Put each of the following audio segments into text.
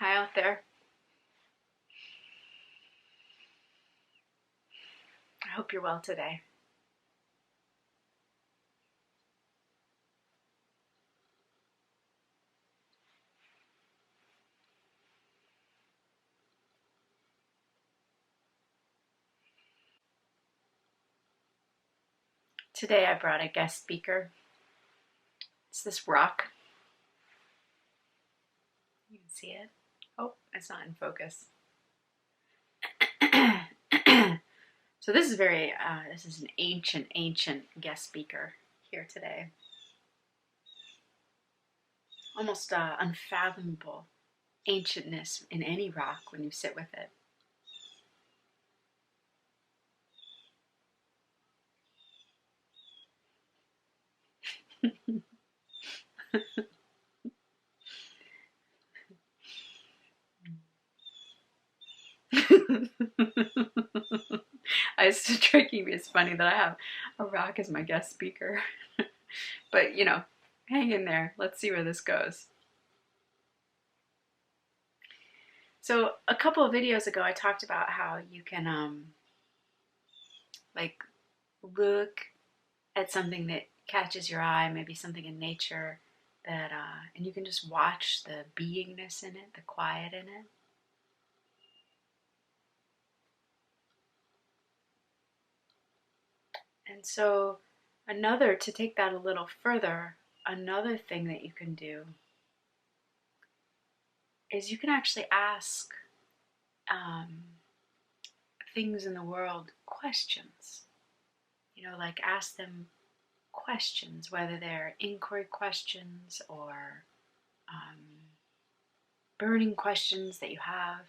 Hi out there. I hope you're well today. Today I brought a guest speaker. It's this rock. You can see it. Oh, it's not in focus. So this is this is an ancient guest speaker here today. Almost unfathomable ancientness in any rock when you sit with it. It's striking me as funny that I have a rock as my guest speaker. But hang in there. Let's see where this goes. So a couple of videos ago, I talked about how you can like look at something that catches your eye, maybe something in nature that, and you can just watch the beingness in it, the quiet in it. And so to take that a little further, another thing that you can do is you can actually ask things in the world questions. Like ask them questions, whether they're inquiry questions or burning questions that you have.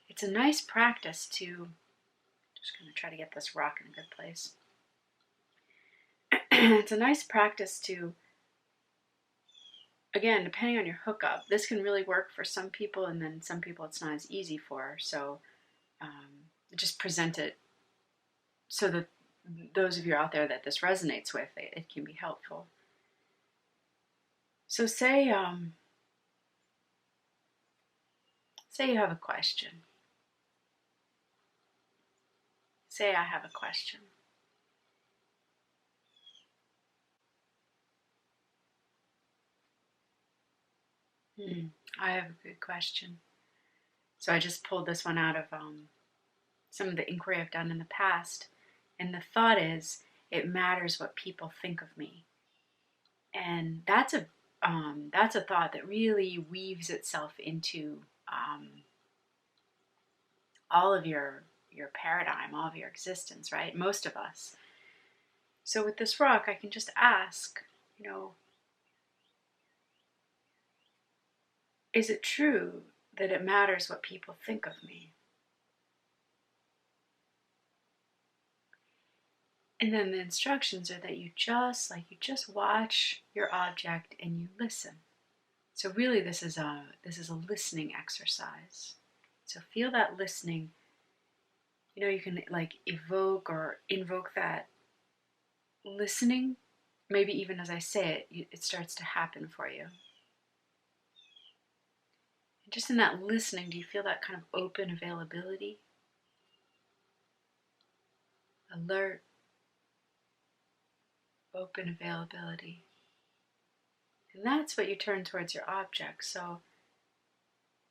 It's a nice practice to, just going to try to get this rock in a good place. It's a nice practice to, again, depending on your hookup, this can really work for some people, and then some people it's not as easy for. So just present it so that those of you out there that this resonates with, it can be helpful. So say you have a question. Say I have a question. I have a good question. So I just pulled this one out of some of the inquiry I've done in the past. And the thought is, it matters what people think of me. And that's a thought that really weaves itself into all of your paradigm, all of your existence, right? Most of us. So with this rock, I can just ask, is it true that it matters what people think of me? And then the instructions are that you just watch your object and you listen. So really this is a listening exercise. So feel that listening. You can like evoke or invoke that listening. Maybe even as I say it, it starts to happen for you. And just in that listening, do you feel that kind of open availability? Alert, open availability. And that's what you turn towards your object. So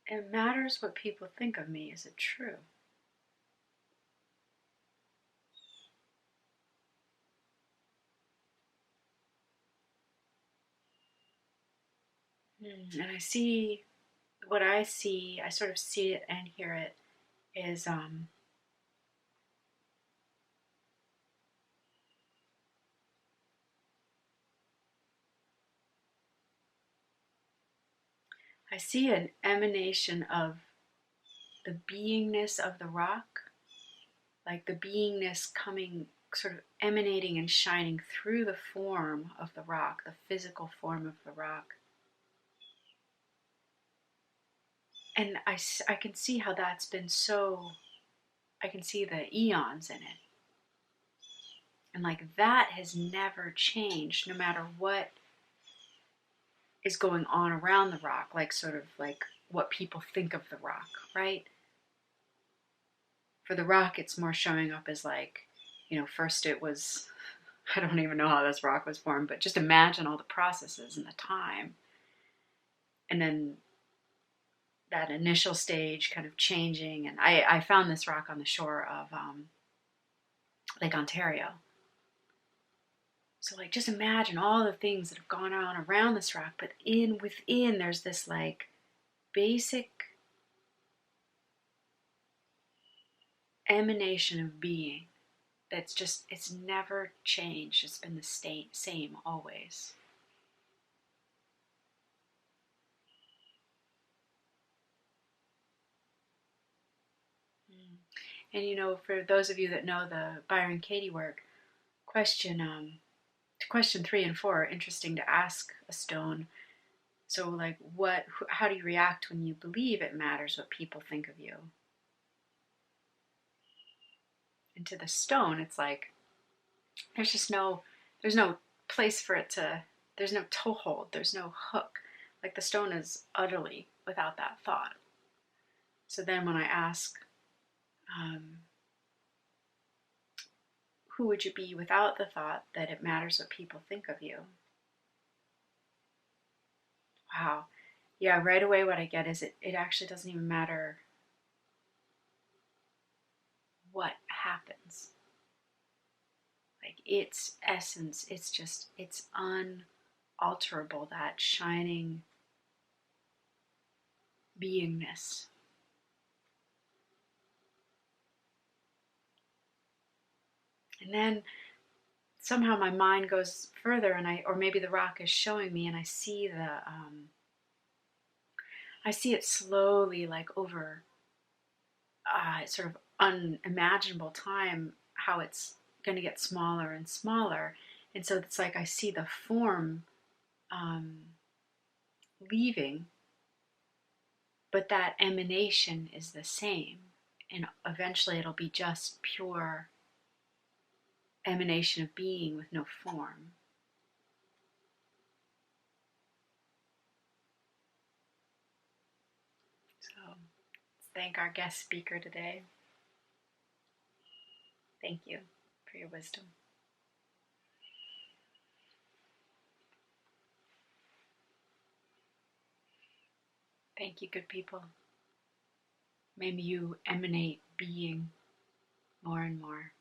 it matters what people think of me. Is it true? And I see what I see, I sort of see it and hear it, is I see an emanation of the beingness of the rock, like the beingness coming, sort of emanating and shining through the form of the rock, the physical form of the rock. And I can see how that's been I can see the eons in it. And like that has never changed, no matter what is going on around the rock, like sort of like what people think of the rock, right? For the rock, it's more showing up as like, first it was, I don't even know how this rock was formed, but just imagine all the processes and the time. And then that initial stage kind of changing. And I found this rock on the shore of Lake Ontario. So like just imagine all the things that have gone on around this rock, but within there's this like basic emanation of being it's never changed. It's been the same always. And for those of you that know the Byron Katie work, question 3 and 4 are interesting to ask a stone. So like how do you react when you believe it matters what people think of you? And to the stone, it's like there's no place for it to, there's no toehold, there's no hook. Like the stone is utterly without that thought. So then when I ask, who would you be without the thought that it matters what people think of you? Wow. Yeah, right away what I get is it actually doesn't even matter what happens. Like its essence, it's unalterable, that shining beingness. And then somehow my mind goes further, or maybe the rock is showing me, and I see it slowly, like over sort of unimaginable time, how it's going to get smaller and smaller. And so it's like I see the form leaving, but that emanation is the same. And eventually it'll be just pure emanation of being with no form. So let's thank our guest speaker today. Thank you for your wisdom. Thank you, good people. Maybe you emanate being more and more.